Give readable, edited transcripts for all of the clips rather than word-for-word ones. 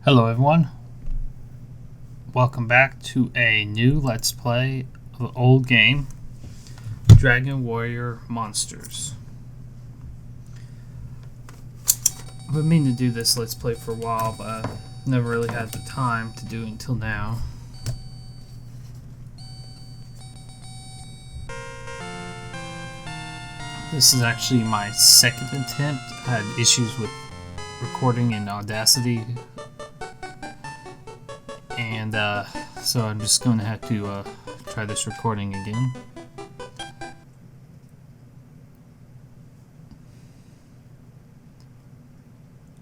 Hello everyone, welcome back to a new Let's Play of an old game, Dragon Warrior Monsters. I've been meaning to do this Let's Play for a while, but I've never really had the time to do it until now. This is actually my second attempt. I had issues with recording in Audacity. And so I'm just going to have to try this recording again.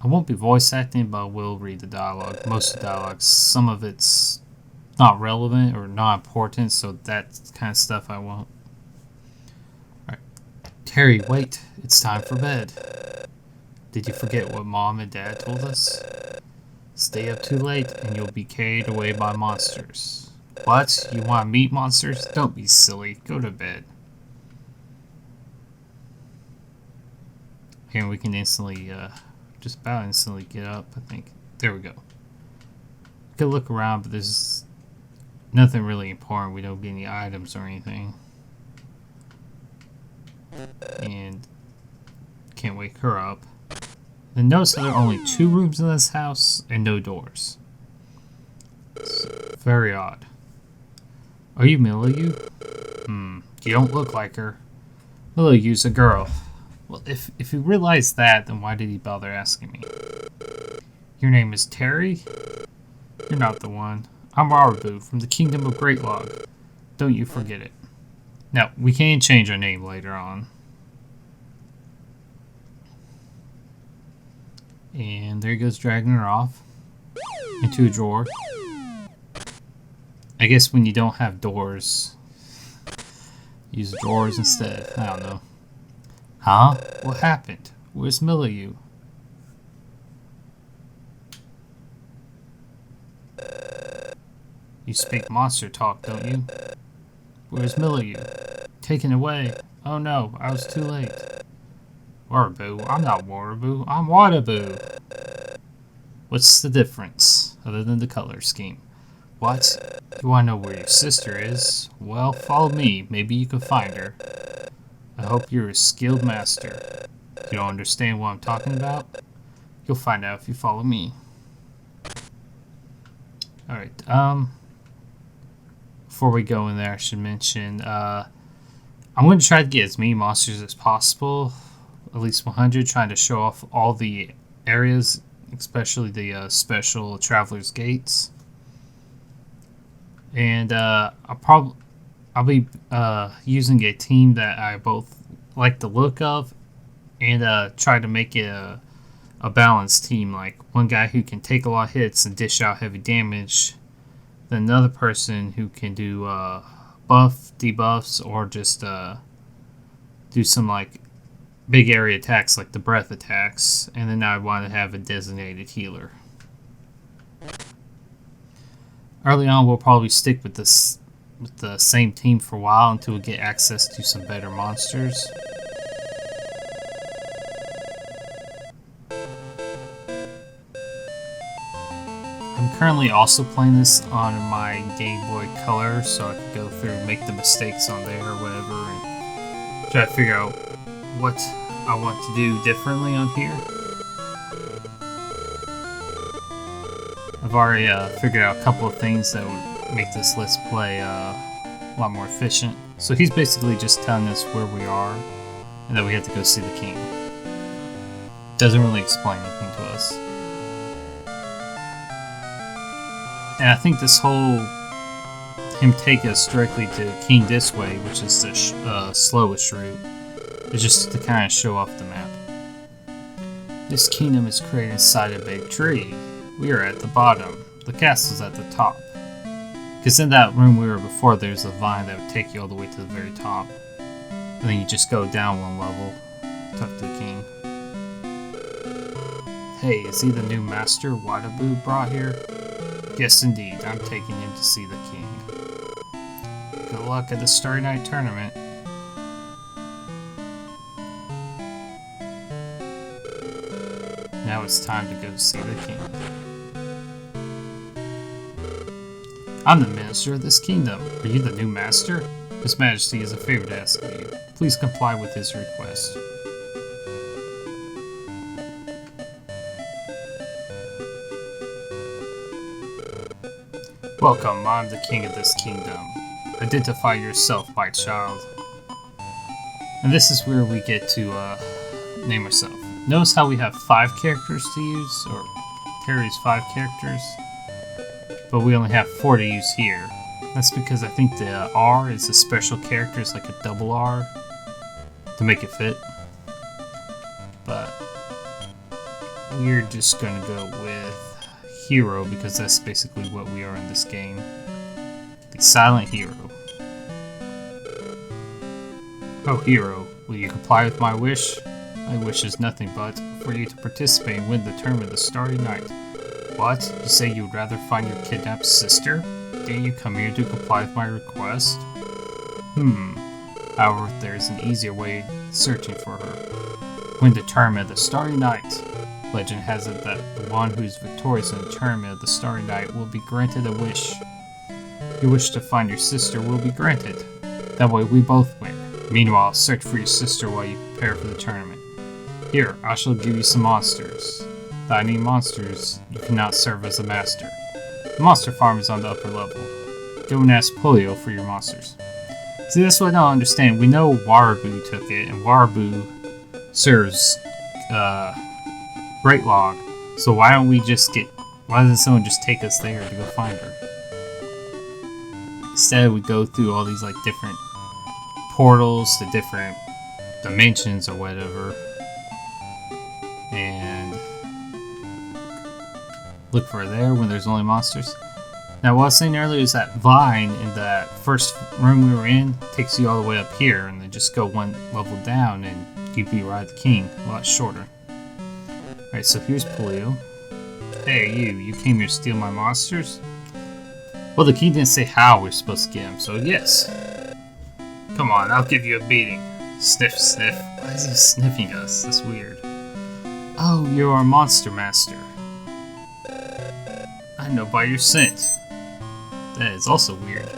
I won't be voice acting, but I will read the dialogue. Most of the dialogue, some of it's not relevant or not important, so that kind of stuff I won't. Alright. Terry, wait, it's time for bed. Did you forget what Mom and Dad told us? Stay up too late and you'll be carried away by monsters. What? You want to meet monsters? Don't be silly. Go to bed. Here we can instantly, just about instantly get up, I think. There we go. We could look around, but there's nothing really important. We don't get any items or anything. And can't wake her up. Then notice that there are only 2 rooms in this house and no doors. It's very odd. Are you Milieu? You don't look like her. Milieu's a girl. Well, if you realize that, then why did he bother asking me? Your name is Terry? You're not the one. I'm Arabu from the Kingdom of Great Log. Don't you forget it. Now, we can change our name later on. And there he goes, dragging her off into a drawer. I guess when you don't have doors, use drawers instead. I don't know. Huh? What happened? Where's Milieu? You speak monster talk, don't you? Where's Milieu? Taken away. Oh no, I was too late. Warabu? I'm not Warabu. I'm Wadabu. What's the difference, other than the color scheme? What? You want to know where your sister is? Well, follow me. Maybe you can find her. I hope you're a skilled master. You don't understand what I'm talking about? You'll find out if you follow me. Alright, before we go in there, I should mention, I'm going to try to get as many monsters as possible. At least 100, trying to show off all the areas, especially the special Traveler's Gates. And I'll be using a team that I both like the look of, and try to make it a balanced team. Like one guy who can take a lot of hits and dish out heavy damage, then another person who can do buff, debuffs, or just do some like big area attacks like the breath attacks, and then I want to have a designated healer. Early on, we'll probably stick with the same team for a while until we get access to some better monsters. I'm currently also playing this on my Game Boy Color, so I can go through and make the mistakes on there or whatever, and try to figure out what I want to do differently on here. I've already figured out a couple of things that would make this Let's Play a lot more efficient. So he's basically just telling us where we are and that we have to go see the king. Doesn't really explain anything to us. And I think this whole him take us directly to King Disway, which is the slowest route, is just to kind of show off the map. This kingdom is created inside a big tree. We are at the bottom. The castle's at the top. Because in that room we were before, there's a vine that would take you all the way to the very top. And then you just go down one level, talk to the king. Hey, is he the new master Wadabu brought here? Yes, indeed. I'm taking him to see the king. Good luck at the Starry Night tournament. Now it's time to go see the king. I'm the minister of this kingdom. Are you the new master? His Majesty has a favor to ask of you. Please comply with his request. Welcome, I'm the king of this kingdom. Identify yourself, my child. And this is where we get to name ourselves. Notice how we have 5 characters to use, or Terry's 5 characters, but we only have 4 to use here. That's because I think the R is a special character, it's like a double R to make it fit. But we're just gonna go with Hero because that's basically what we are in this game. The silent hero. Oh, hero, will you comply with my wish? My wish is nothing but for you to participate and win the tournament of the Starry Night. What? You say you'd rather find your kidnapped sister? Didn't you come here to comply with my request? However, there's an easier way searching for her. Win the tournament of the Starry Night. Legend has it that the one who is victorious in the tournament of the Starry Night will be granted a wish. Your wish to find your sister will be granted. That way we both win. Meanwhile, search for your sister while you prepare for the tournament. Here, I shall give you some monsters. Without any monsters, you cannot serve as a master. The monster farm is on the upper level. Go and ask Polio for your monsters. See, that's what I don't understand. We know Warabu took it, and Warabu serves Great Log. So why don't we just why doesn't someone just take us there to go find her? Instead, we go through all these like different portals to different dimensions or whatever, and look for her there when there's only monsters. Now, what I was saying earlier is that Vine in that first room we were in takes you all the way up here, and then just go one level down and you'd be right at the king. A lot shorter. Alright, so here's Polio. Hey, you came here to steal my monsters? Well, the king didn't say how we're supposed to get them, so yes. Come on, I'll give you a beating. Sniff, sniff. Why is he sniffing us? That's weird. Oh, you're our monster master. I know by your scent. That is also weird.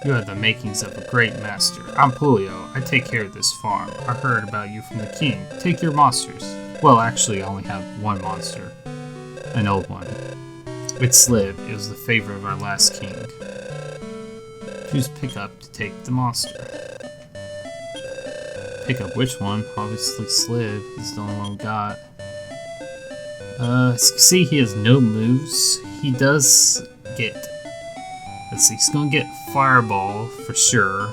You have the makings of a great master. I'm Polio. I take care of this farm. I heard about you from the king. Take your monsters. Well, actually, I only have one monster. An old one. It's Sliv. It was the favorite of our last king. Choose pickup to take the monster. Pick up which one? Obviously Sliv. He's the only one we got. See, he has no moves. He does get... Let's see, he's gonna get Fireball for sure.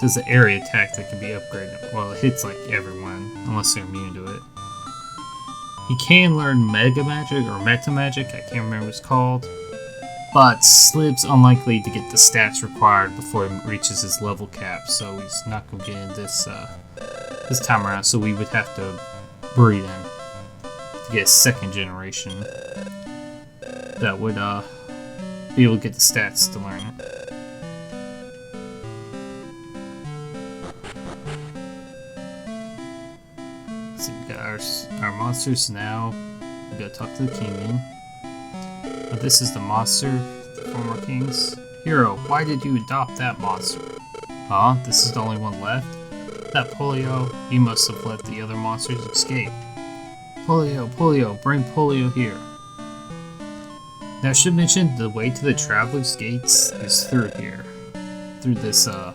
Does an area attack that can be upgraded. Well, it hits like everyone, unless they're immune to it. He can learn Mega Magic or Meta Magic, I can't remember what it's called. But Sliv's unlikely to get the stats required before he reaches his level cap, so he's not going to get in this time around, so we would have to breed him to get a second generation that would be able to get the stats to learn it. So we got our monsters now. We gotta talk to the king then. But this is the monster, the former kings. Hero, why did you adopt that monster? Huh? This is the only one left? That Polio, he must have let the other monsters escape. Polio, bring Polio here. Now I should mention the way to the Traveler's Gates is through here. Through this, the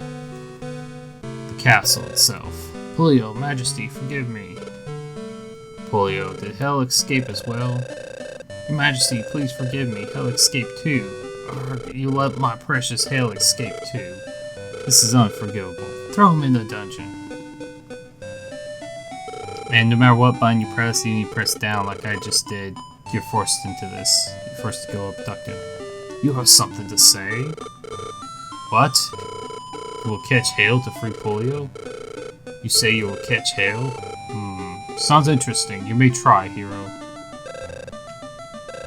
castle itself. Polio, Majesty, forgive me. Polio, did Hell escape as well? Your Majesty, please forgive me. Hell escaped too. Arrgh, you let my precious Hell escape too. This is unforgivable. Throw him in the dungeon. And no matter what button you press, you need to press down like I just did. You're forced into this. You're forced to go abduct him. You have something to say? What? You will catch Hail to free Polio? You say you will catch Hail? Sounds interesting. You may try, hero.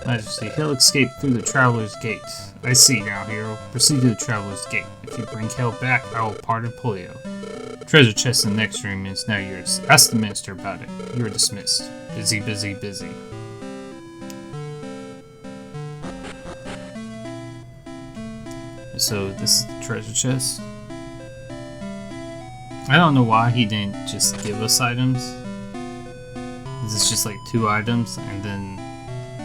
Majesty, Hail escaped through the Traveler's Gate. I see now, hero. Proceed to the Traveler's Gate. If you bring Hail back, I will pardon Polio. Treasure chest in the next room is now yours. Ask the minister about it. You are dismissed. Busy, busy, busy. So this is the treasure chest. I don't know why he didn't just give us items. This is just like 2 items, and then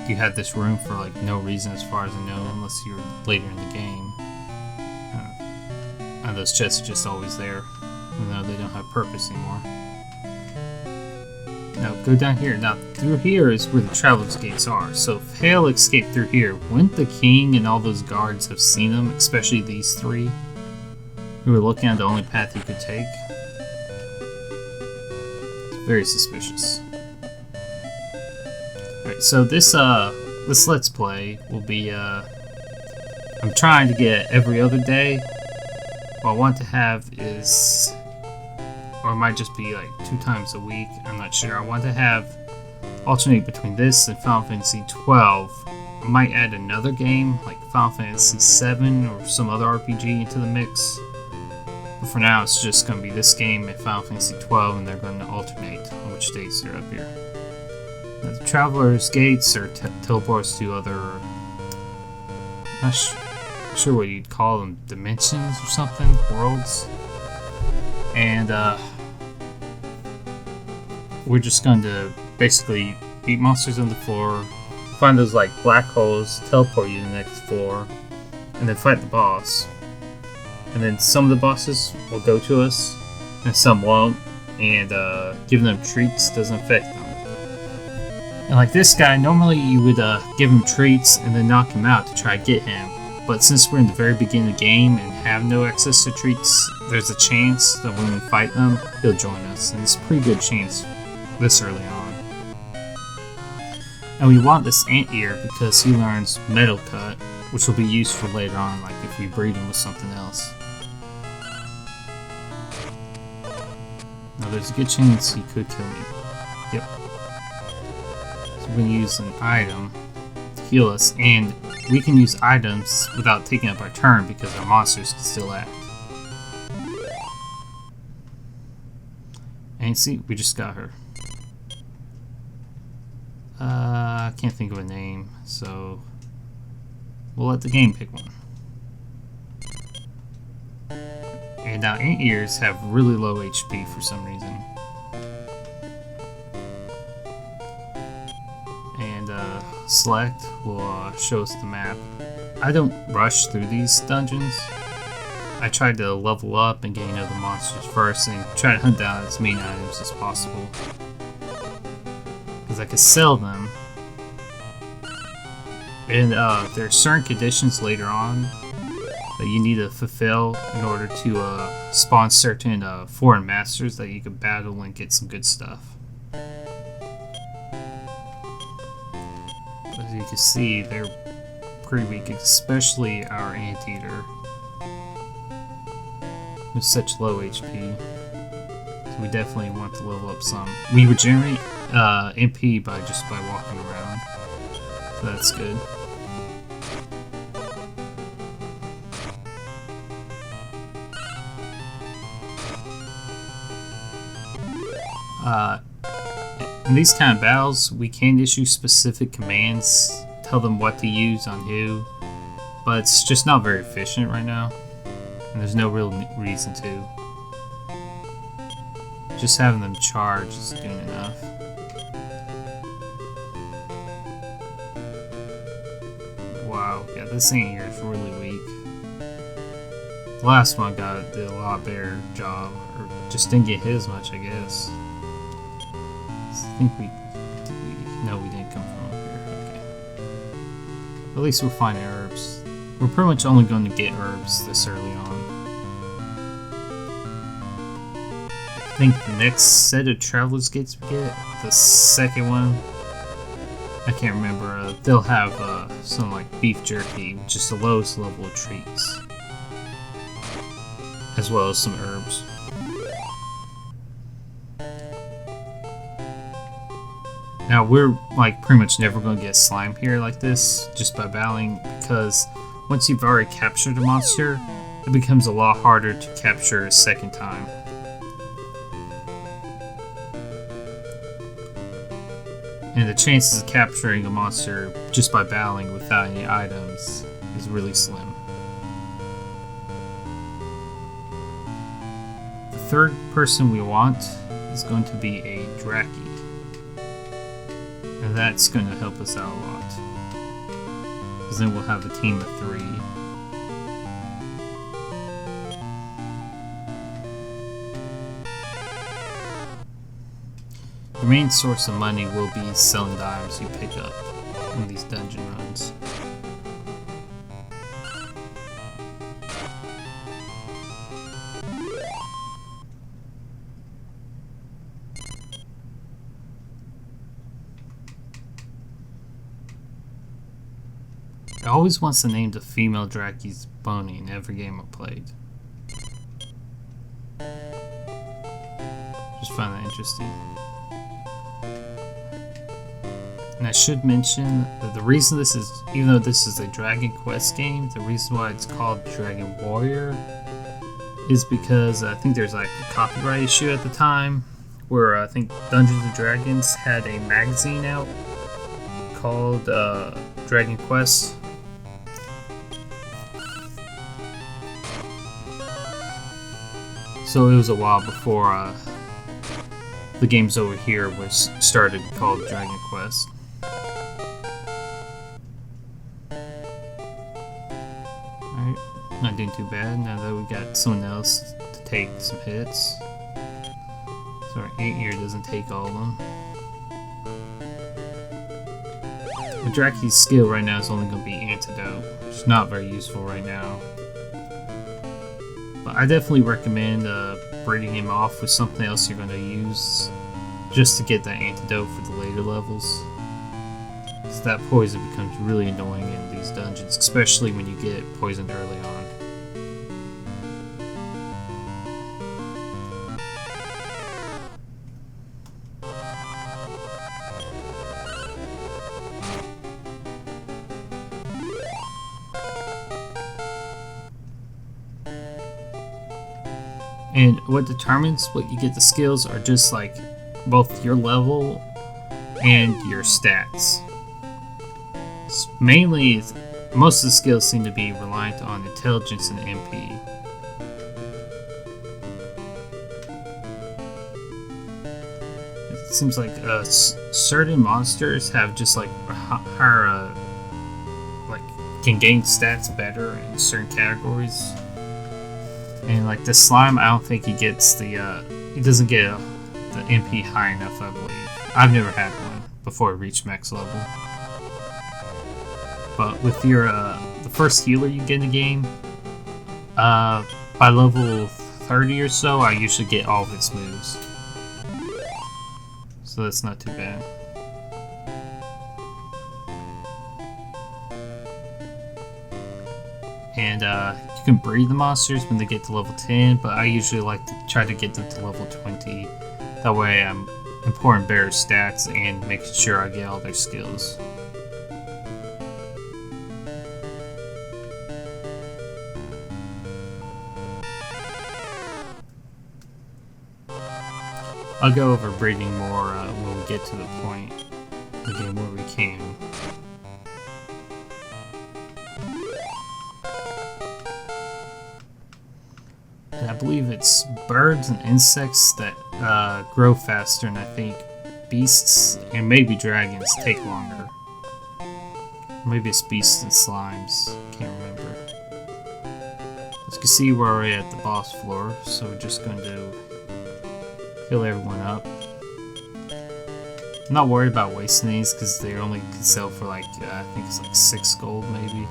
you had this room for like no reason as far as I know, unless you're later in the game. And those chests are just always there, even though they don't have purpose anymore. Now go down here. Now through here is where the traveler's gates are. So if Hale escaped through here, wouldn't the king and all those guards have seen him, especially these 3 who were looking at the only path you could take? It's very suspicious. Alright, so this Let's Play will be I'm trying to get every other day. What I want to have is, or it might just be like 2 times a week, I'm not sure. I want to have alternate between this and Final Fantasy 12. I might add another game like Final Fantasy 7 or some other RPG into the mix. But for now it's just going to be this game and Final Fantasy 12, and they're going to alternate on which days they're up here. Now, the Traveler's Gates are teleports to other, I'm not sure what you'd call them, dimensions or something, worlds. And we're just going to basically beat monsters on the floor, find those like black holes, teleport you to the next floor, and then fight the boss. And then some of the bosses will go to us, and some won't, and giving them treats doesn't affect them. And like this guy, normally you would give him treats and then knock him out to try to get him. But since we're in the very beginning of the game and have no access to treats, there's a chance that when we fight them, he'll join us. And it's a pretty good chance this early on. And we want this Anteater because he learns Metal Cut, which will be used for later on, like if we breed him with something else. Now there's a good chance he could kill me. Yep. So we're going to use an item to heal us, and we can use items without taking up our turn because our monsters can still act. And see, we just got her. I can't think of a name, so we'll let the game pick one. And now Anteaters have really low HP for some reason. And select will show us the map. I don't rush through these dungeons. I try to level up and gain other monsters first and try to hunt down as many items as possible. Because I can sell them. And there are certain conditions later on that you need to fulfill in order to spawn certain foreign masters that you can battle and get some good stuff. As you can see, they're pretty weak, especially our Anteater with such low HP. So we definitely want to level up some. We regenerate MP by walking around, so that's good. In these kind of battles, we can issue specific commands, tell them what to use on who, but it's just not very efficient right now, and there's no real reason to. Just having them charge is doing enough. Wow, yeah, this Anteater is really weak. The last one did a lot better job, or just didn't get hit as much, I guess. I think no, we didn't come from up here. Okay. At least we're finding herbs. We're pretty much only going to get herbs this early on. I think the next set of Traveler's Gates we get, the second one, I can't remember, they'll have some like beef jerky, which is the lowest level of treats, as well as some herbs. Now we're like pretty much never going to get slime here like this just by battling, because once you've already captured a monster, it becomes a lot harder to capture a second time. And the chances of capturing a monster just by battling without any items is really slim. third person we want is going to be a Draki. And that's going to help us out a lot. Because then we'll have a team of 3. The main source of money will be selling the items you pick up in these dungeon runs. I always wants to name the female Draki's Bonnie in every game I've played. Just find that interesting. And I should mention that the reason this is, even though this is a Dragon Quest game, the reason why it's called Dragon Warrior is because I think there's like a copyright issue at the time where I think Dungeons & Dragons had a magazine out called Dragon Quest. So it was a while before the games over here was started called Dragon Quest. Alright, not doing too bad now that we got someone else to take some hits. So our 8 here doesn't take all of them. The Draki's skill right now is only going to be Antidote, which is not very useful right now. But I definitely recommend breeding him off with something else you're going to use just to get that antidote for the later levels. Because that poison becomes really annoying in these dungeons, especially when you get poisoned early on. And what determines what you get the skills are just like both your level and your stats. Mainly, most of the skills seem to be reliant on intelligence and MP. It seems like certain monsters have just like higher, like can gain stats better in certain categories. And like the slime, I don't think he gets the he doesn't get the MP high enough, I believe. I've never had one before it reached max level. But with your the first healer you get in the game, by level 30 or so, I usually get all of its moves. So that's not too bad. And you can breed the monsters when they get to level 10, but I usually like to try to get them to level 20. That way I'm importing better stats and making sure I get all their skills. I'll go over breeding more when we get to the point in the game where we can. And I believe it's birds and insects that grow faster, and I think beasts and maybe dragons take longer. Maybe it's beasts and slimes, can't remember. As you can see, we're already at the boss floor, so we're just going to fill everyone up. I'm not worried about wasting these because they only can sell for like, I think it's like 6 gold maybe.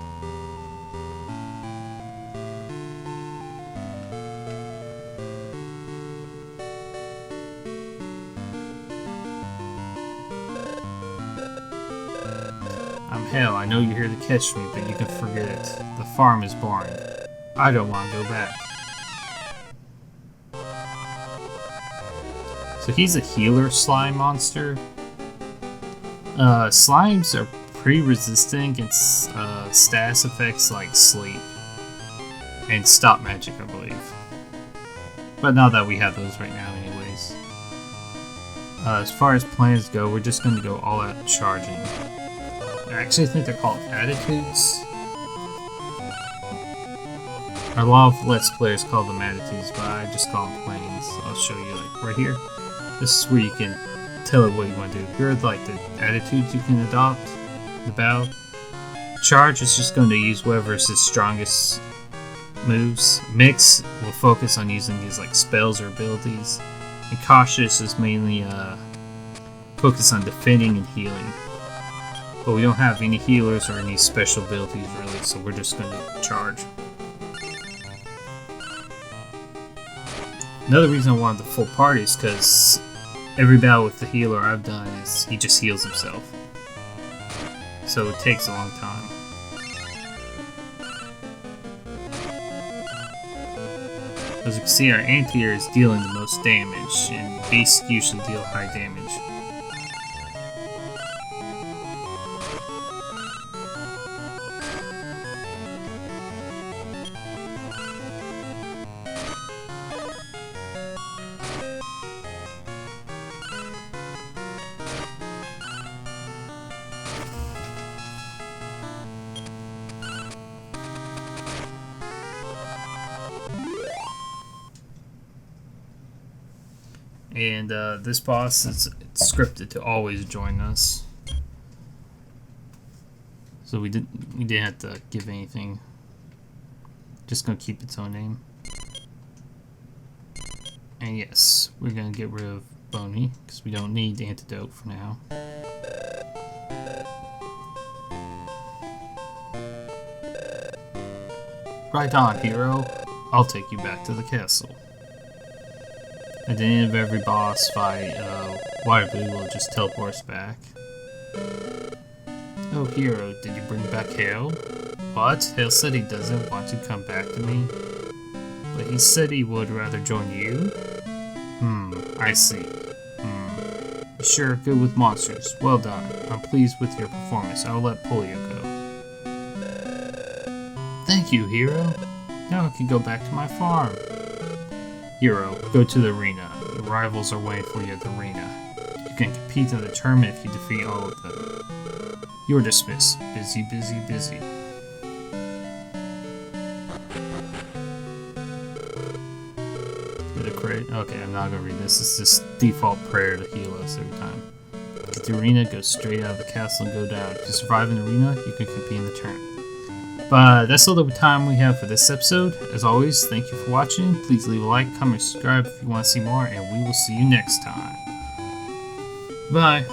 Hell, I know you're here to catch me, but you can forget it. The farm is boring. I don't want to go back. So he's a healer slime monster. Slimes are pretty resistant against status effects like sleep and stop magic, I believe. But not that we have those right now anyways. As far as plans go, we're just going to go all out charging. I actually think they're called attitudes. A lot of Let's Players call them attitudes, but I just call them planes. I'll show you like right here. This is where you can tell it what you want to do. Here are like the attitudes you can adopt. The battle. Charge is just going to use whoever's his strongest moves. Mix will focus on using his like spells or abilities. And cautious is mainly focus on defending and healing. But we don't have any healers or any special abilities really, so we're just going to charge. Another reason I wanted the full party is because every battle with the healer I've done is he just heals himself. So it takes a long time. As you can see, our anti-air is dealing the most damage, and beasts usually deal high damage. And this boss, it's scripted to always join us. So we didn't have to give anything. Just gonna keep its own name. And yes, we're gonna get rid of Boney because we don't need the antidote for now. Right on, hero. I'll take you back to the castle. At the end of every boss fight, Waterblue will just teleport us back. Oh, hero, did you bring back Hale? What? Hale said he doesn't want to come back to me. But he said he would rather join you? I see. You're sure good with monsters. Well done. I'm pleased with your performance. I'll let Polio go. Thank you, hero. Now I can go back to my farm. Hero, go to the arena. The rivals are waiting for you at the arena. You can compete in the tournament if you defeat all of them. You're dismissed. Busy, busy, busy. Did it crit? Okay, I'm not gonna read this. It's just default prayer to heal us every time. Get the arena, go straight out of the castle and go down. If you survive in the arena, you can compete in the tournament. But that's all the time we have for this episode. As always, thank you for watching. Please leave a like, comment, subscribe if you want to see more, and we will see you next time. Bye.